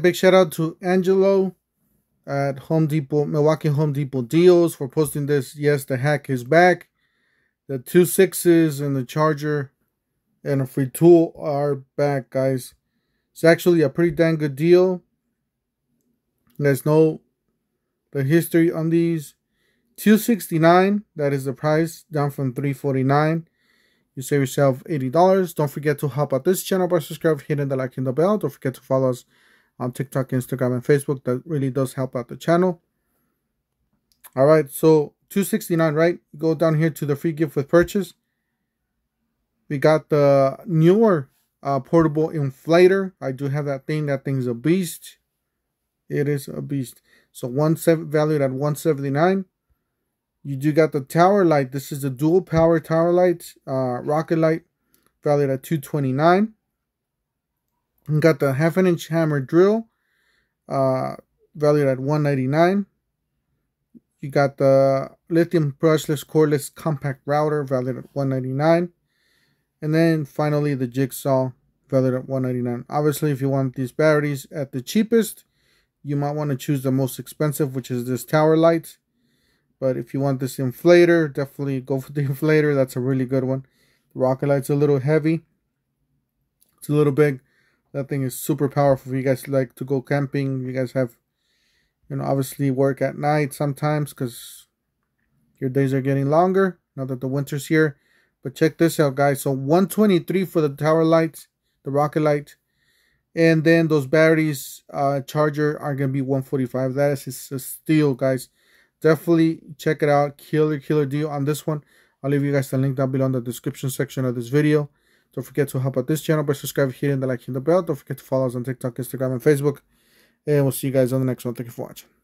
Big shout out to Angelo at Home Depot, Milwaukee Home Depot Deals for posting this. Yes, the hack is back. The 2.6s and the charger and a free tool are back, guys. It's actually a pretty dang good deal. You guys know the history on these. $269, that is the price, down from $349. You save yourself $80. Don't forget to help out this channel by subscribing, hitting the like and the bell. Don't forget to follow us on TikTok, Instagram, and Facebook. That really does help out the channel. All right, so $269, right? Go down here to the free gift with purchase. We got the newer portable inflator. I do have that thing. That thing's a beast. It is a beast. So valued at $179. You do got the tower light. This is the dual power tower light, rocket light, valued at $229. You got the 1/2 inch hammer drill, valued at $199. You got the lithium brushless cordless compact router, valued at $199. And then finally the jigsaw, valued at $199. Obviously, if you want these batteries at the cheapest, you might want to choose the most expensive, which is this tower light. But if you want this inflator, definitely go for the inflator. That's a really good one. The rocket light's a little heavy. It's a little big. That thing is super powerful. If you guys like to go camping, you guys have, obviously work at night sometimes because your days are getting longer now that the winter's here. But check this out, guys. So $123 for the tower light, the rocket light. And then those batteries, charger are going to be $145. That is a steal, guys. Definitely check it out. Killer deal on this one. I'll leave you guys the link down below in the description section of this video. Don't forget to help out this channel by subscribing, hitting the like and the bell. Don't forget to follow us on TikTok, Instagram, and Facebook. And we'll see you guys on the next one. Thank you for watching.